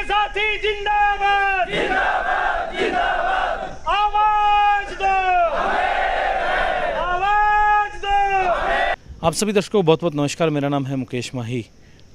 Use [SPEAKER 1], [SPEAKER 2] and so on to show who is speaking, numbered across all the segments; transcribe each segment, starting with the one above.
[SPEAKER 1] साथी जिंदाबाद जिंदाबाद जिंदाबाद, आवाज दो आवाज दो।
[SPEAKER 2] आप सभी दर्शकों को बहुत बहुत नमस्कार। मेरा नाम है मुकेश माही।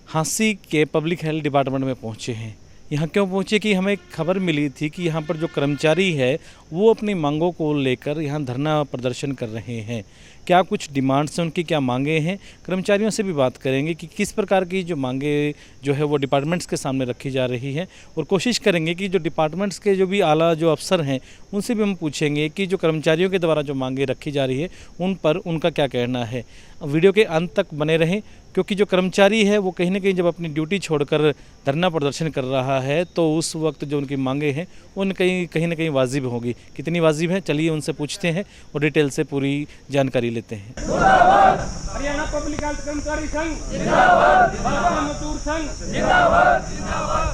[SPEAKER 2] हांसी के पब्लिक हेल्थ डिपार्टमेंट में पहुंचे हैं। यहाँ क्यों पहुंचे कि हमें खबर मिली थी कि यहाँ पर जो कर्मचारी है वो अपनी मांगों को लेकर यहाँ धरना प्रदर्शन कर रहे हैं। क्या कुछ डिमांड्स हैं, उनकी क्या मांगे हैं, कर्मचारियों से भी बात करेंगे कि किस प्रकार की जो मांगे जो है वो डिपार्टमेंट्स के सामने रखी जा रही है, और कोशिश करेंगे कि जो डिपार्टमेंट्स के जो भी आला जो अफसर हैं उनसे भी हम पूछेंगे कि जो कर्मचारियों के द्वारा जो मांगे रखी जा रही है उन पर उनका क्या कहना है। वीडियो के अंत तक बने रहें, क्योंकि जो कर्मचारी है वो कहीं ना कहीं जब अपनी ड्यूटी छोड़कर धरना प्रदर्शन कर रहा है तो उस वक्त जो उनकी मांगे हैं उन कहीं ना कहीं वाजिब होगी। कितनी वाजिब है, चलिए उनसे पूछते हैं और डिटेल से पूरी जानकारी लेते हैं।
[SPEAKER 1] हरियाणा पब्लिक हेल्थ कर्मचारी संघ जिंदाबाद, मजदूर संघ जिंदाबाद जिंदाबाद,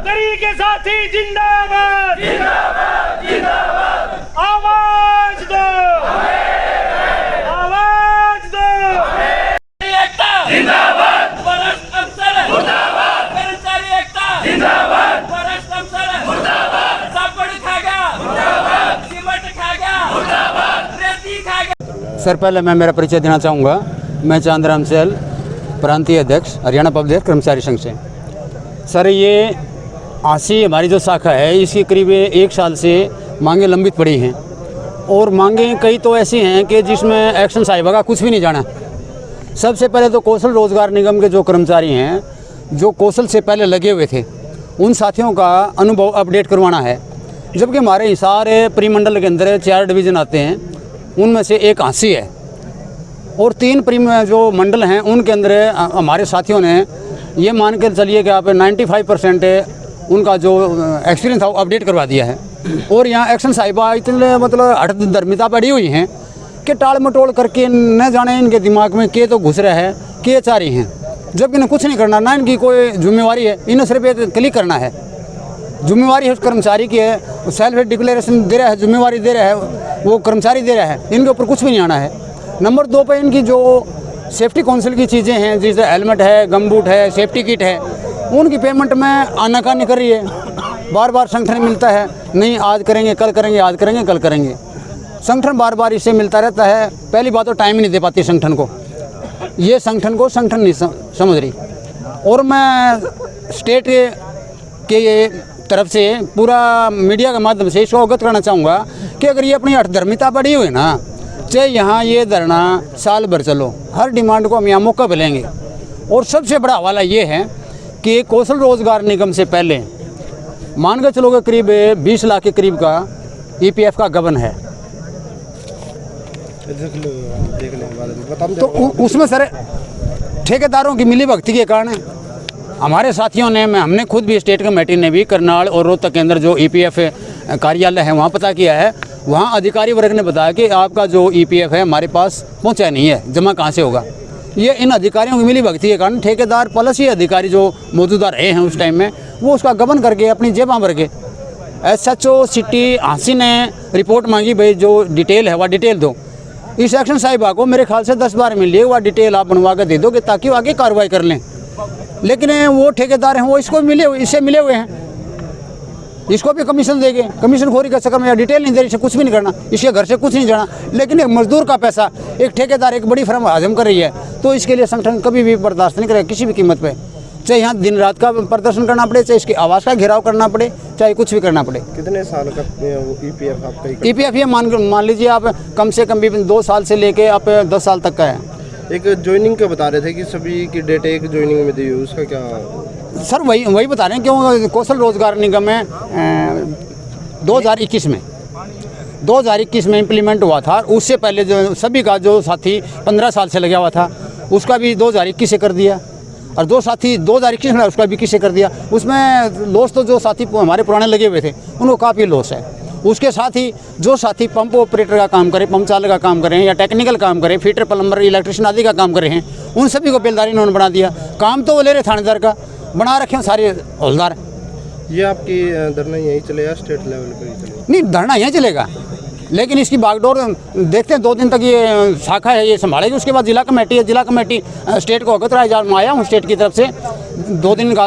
[SPEAKER 1] गरीब के साथी जिंदाबाद जिंदाबाद जिंदाबाद, आवाज दो आवाज दो, एकता जिंदाबाद, वरिष्ठ अफसर मुर्दाबाद, कर्मचारी एकता जिंदाबाद, वरिष्ठ अफसर मुर्दाबाद, सापड़ खा गया मुर्दाबाद, सिमट खा गया मुर्दाबाद, रेती खा गया।
[SPEAKER 3] सर, पहले मैं मेरा परिचय देना चाहूँगा। मैं चांदराम सेल, प्रांतीय अध्यक्ष, हरियाणा पब्लिक हेल्थ कर्मचारी संघ से। सर, ये आसी हमारी जो शाखा है इसकी करीब 1 साल से मांगे लंबित पड़ी हैं, और मांगे कई तो ऐसी हैं कि जिसमें एक्शन साहिबा का कुछ भी नहीं जाना। सबसे पहले तो कौशल रोजगार निगम के जो कर्मचारी हैं जो कौशल से पहले लगे हुए थे उन साथियों का अनुभव अपडेट करवाना है। जबकि हमारे हिसार परिमंडल के अंदर 4 डिवीज़न आते हैं, उनमें से एक हांसी है, और 3 जो मंडल हैं उनके अंदर हमारे साथियों ने ये मान कर चलिए कि आप 95% उनका जो एक्सपीरियंस था वो अपडेट करवा दिया है। और यहाँ एक्शन साहिबा इतने मतलब हठ धर्मिता पड़ी हुई हैं कि टाल मटोल करके न जाने इनके दिमाग में के तो घुस रहा है के चाह रही हैं, जबकि इन्हें कुछ नहीं करना, ना इनकी कोई जिम्मेवारी है, इन्हें सिर्फ एक क्लिक करना है। जिम्मेवारी है उस कर्मचारी की है, सेल्फ डिक्लेरेशन दे रहा है, जिम्मेवारी दे रहा है, वो कर्मचारी दे रहा है, इनके ऊपर कुछ भी नहीं आना है। नंबर 2 पर इनकी जो सेफ्टी काउंसिल की चीज़ें हैं, जैसे हेलमेट है, गमबूट है, सेफ्टी किट है, उनकी पेमेंट में आनाकानी कर रही है। बार बार संगठन मिलता है, नहीं आज करेंगे कल करेंगे, आज करेंगे कल करेंगे। संगठन बार बार इससे मिलता रहता है। पहली बात तो टाइम ही नहीं दे पाती संगठन को, ये संगठन को संगठन नहीं समझ रही। और मैं स्टेट के तरफ से पूरा मीडिया के माध्यम से इसको अवगत करना चाहूँगा कि अगर ये अपनी अठधर्मिता बढ़ी हुई ना, चाहे यहाँ ये धरना साल भर चलो, हर डिमांड को हम यहाँ मौका पे लेंगे। और सबसे बड़ा हवाला ये है कि कौशल रोजगार निगम से पहले मान के चलोगे करीब 20 लाख के करीब का EPF का गबन है। तो उसमें सर ठेकेदारों की मिली भगती के कारण हमारे साथियों ने, हमने खुद भी स्टेट कमेटी ने भी करनाल और रोहतक के अंदर जो EPF कार्यालय है वहाँ पता किया है। वहाँ अधिकारी वर्ग ने बताया कि आपका जो EPF है हमारे पास पहुँचा नहीं है, जमा कहाँ से होगा। ये इन अधिकारियों की मिली भगती के कारण ठेकेदार प्लस ये अधिकारी जो मौजूदा रहे हैं उस टाइम में वो उसका गबन करके अपनी जेबां भर के SHO सिटी हांसी ने रिपोर्ट मांगी, भाई जो डिटेल है वह डिटेल दो। इस एक्शन साहिबा को मेरे ख्याल से 10 बार मिली है, वह डिटेल आप बनवा कर दे दोगे ताकि वो आगे कार्रवाई कर लें। लेकिन वो ठेकेदार हैं वो इसको इससे मिले हुए हैं, इसको भी कमीशन देंगे, कमीशन खोरी का चक्कर में डिटेल नहीं दे रही, इसे कुछ भी नहीं करना, इसके घर से कुछ नहीं जाना। लेकिन एक मजदूर का पैसा एक ठेकेदार एक बड़ी फर्म हजम कर रही है, तो इसके लिए संगठन कभी भी बर्दाश्त नहीं करेगा किसी भी कीमत पे। चाहे यहाँ दिन रात का प्रदर्शन करना पड़े, चाहे इसकी आवाज़ का घेराव करना पड़े, चाहे कुछ भी करना पड़े।
[SPEAKER 4] कितने साल का EPF आपका?
[SPEAKER 3] EPF ये मान लीजिए आप कम से कम भी 2 साल से लेके आप 10 साल तक का है।
[SPEAKER 4] एक ज्वाइनिंग का बता रहे थे कि सभी की डेट एक ज्वाइनिंग में दी हुई, उसका क्या?
[SPEAKER 3] सर वही बता रहे हैं, क्यों कौशल रोजगार निगम में 2021 में इम्प्लीमेंट हुआ था। उससे पहले जो सभी का जो साथी 15 साल से लगा हुआ था उसका भी 2021 से कर दिया, और 2 साथी 2021 में उसका भी किसे कर दिया। उसमें लॉस तो जो साथी हमारे पुराने लगे हुए थे उनको काफ़ी लॉस है। उसके साथ ही जो साथी पंप ऑपरेटर का काम करें, पंप चालक का काम करें या टेक्निकल काम करें, फिटर प्लम्बर इलेक्ट्रिशियन आदि का काम करे हैं, उन सभी को बेलदारी इन्होंने बना दिया। काम तो वो ले रहे थानेदार का, बना रखे हैं सारे हौलदार।
[SPEAKER 4] ये आपकी धरना यहीं चलेगा, स्टेट लेवल पर ही चलेगा?
[SPEAKER 3] नहीं, धरना यहीं चलेगा। लेकिन इसकी बागडोर देखते हैं 2 दिन तक ये शाखा है ये संभालेगी, उसके बाद जिला कमेटी है, जिला कमेटी स्टेट को अवगत कराया मैं आया हूँ स्टेट की तरफ से 2 दिन का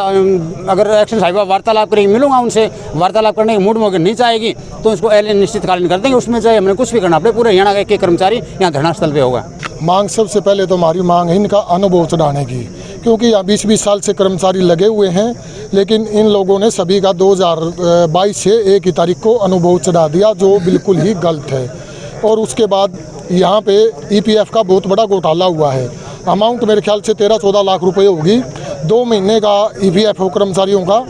[SPEAKER 3] अगर एक्शन साहिबा वार्तालाप करेंगे, मिलूंगा उनसे, वार्तालाप करने के मूड में अगर नहीं चाहेगी तो इसको निश्चितकालीन कर देंगे, उसमें चाहे हमें कुछ भी करना पड़े, पूरे हरियाणा के कर्मचारी यहाँ धरना स्थल पर होगा।
[SPEAKER 5] मांग सबसे पहले तो हमारी मांग है इनका अनुभव चढ़ाने की, क्योंकि यहाँ 20-20 साल से कर्मचारी लगे हुए हैं, लेकिन इन लोगों ने सभी का 2022 से 1 ही तारीख को अनुभव चढ़ा दिया, जो बिल्कुल ही गलत है। और उसके बाद यहाँ पे ईपीएफ का बहुत बड़ा घोटाला हुआ है, अमाउंट मेरे ख्याल से 13-14 लाख रुपए होगी। 2 महीने का ईपीएफ हो कर्मचारियों का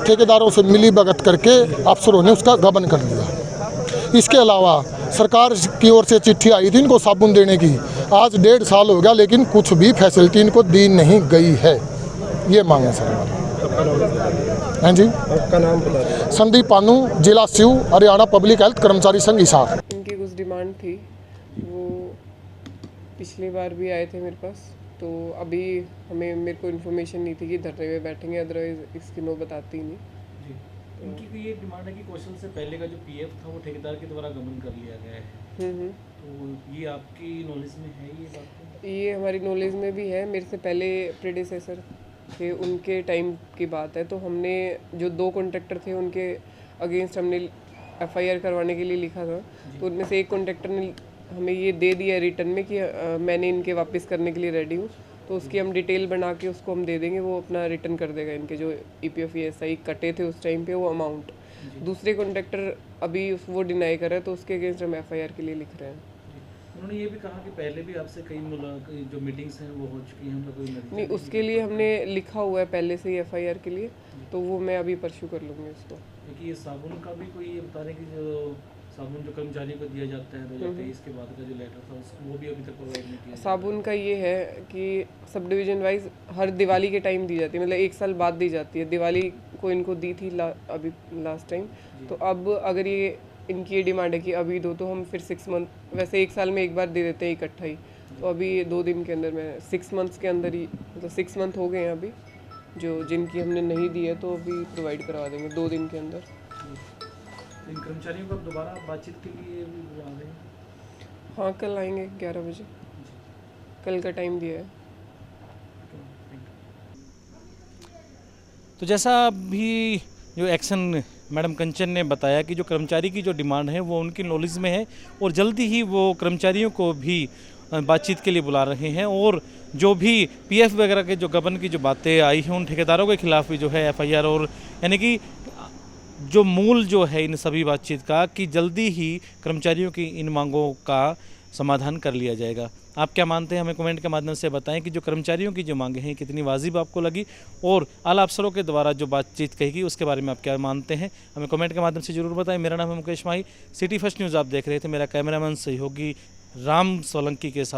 [SPEAKER 5] ठेकेदारों से मिली भगत करके अफसरों ने उसका गबन कर लिया। इसके अलावा सरकार की ओर से चिट्ठी आई थी इनको साबुन देने की, आज 1.5 साल हो गया, लेकिन कुछ भी फैसिलिटी इनको दी नहीं गई है। ये मांग है सर हमारी। हाँ जी,
[SPEAKER 4] आपका नाम बता दें।
[SPEAKER 5] संदीप पानू, जिला सिव, हरियाणा पब्लिक हेल्थ कर्मचारी संघ हिसार।
[SPEAKER 6] इनकी कुछ डिमांड थी, वो पिछली बार भी आए थे मेरे पास, तो अभी मेरे को इन्फॉर्मेशन नहीं थी कि धरने में बैठेंगे, अदरवाइज इसकी नौबत आती ही नहीं।
[SPEAKER 2] इनकी कोई ये डिमांड है कि क्वेश्चन से पहले का जो पीएफ था वो ठेकेदार के द्वारा गबन कर लिया गया है, तो ये आपकी नॉलेज में है ये बात?
[SPEAKER 6] ये हमारी नॉलेज में भी है, मेरे से पहले प्रेडिसेसर थे उनके टाइम की बात है। तो हमने जो 2 कॉन्ट्रैक्टर थे उनके अगेंस्ट हमने एफआईआर करवाने के लिए लिखा था, तो उनमें से एक कॉन्ट्रैक्टर ने हमें ये दे दिया रिटर्न में कि मैंने इनके वापस करने के लिए रेडी हूँ, तो उसकी हम डिटेल बना के उसको हम दे देंगे, वो अपना रिटर्न कर देगा इनके जो ईपीएफ ईएसआई कटे थे उस टाइम पे वो अमाउंट। दूसरे कॉन्ट्रैक्टर अभी वो डिनाई कर रहा है, तो उसके अगेंस्ट हम एफआईआर के लिए लिख रहे हैं।
[SPEAKER 2] उन्होंने ये भी कहा कि पहले भी आपसे कई जो मीटिंग्स हैं वो हो चुकी हैं, उनका कोई नतीजा
[SPEAKER 6] नहीं, उसके लिए हमने लिखा हुआ है पहले से ही एफआईआर के लिए, तो वो मैं अभी परस्यू कर लूँगी उसको।
[SPEAKER 2] क्योंकि ये साबुन का भी कोई ये बता रहे कि जो साबुन जो कर्मचारियों को दिया जाता है 2023 के बाद का जो लेटर था वो भी अभी तक प्रोवाइड नहीं किया।
[SPEAKER 6] साबुन का ये है कि सब डिवीजन वाइज हर दिवाली के टाइम दी जाती है, मतलब 1 साल बाद दी जाती है। दिवाली को इनको दी थी अभी लास्ट टाइम, तो अब अगर ये इनकी ये डिमांड है कि अभी दो, तो हम फिर 6 मंथ, वैसे 1 साल में एक बार दे देते हैं इकट्ठा ही, तो अभी 2 दिन के अंदर में 6 मंथ्स के अंदर ही, मतलब 6 मंथ हो गए हैं अभी जो जिनकी हमने नहीं दी है, तो अभी प्रोवाइड करवा देंगे 2 दिन के अंदर।
[SPEAKER 2] इन कर्मचारियों को अब दोबारा बातचीत के लिए भी बुला रहे हैं?
[SPEAKER 6] हाँ, कल आएंगे 11 बजे, कल का टाइम दिया है।
[SPEAKER 2] तो जैसा भी जो एक्शन मैडम कंचन ने बताया कि जो कर्मचारी की जो डिमांड है वो उनकी नॉलेज में है और जल्दी ही वो कर्मचारियों को भी बातचीत के लिए बुला रहे हैं, और जो भी पीएफ वगैरह के जो गबन की जो बातें आई हैं उन ठेकेदारों के खिलाफ भी जो है एफआईआर, और यानी कि जो मूल जो है इन सभी बातचीत का कि जल्दी ही कर्मचारियों की इन मांगों का समाधान कर लिया जाएगा। आप क्या मानते हैं, हमें कमेंट के माध्यम से बताएं कि जो कर्मचारियों की जो मांगे हैं कितनी वाजिब आपको लगी, और आला अफसरों के द्वारा जो बातचीत कही गई उसके बारे में आप क्या मानते हैं, हमें कमेंट के माध्यम से ज़रूर बताएं। मेरा नाम है मुकेश माही, सिटी फर्स्ट न्यूज़ आप देख रहे थे। मेरा कैमरामैन सहयोगी राम सोलंकी के साथ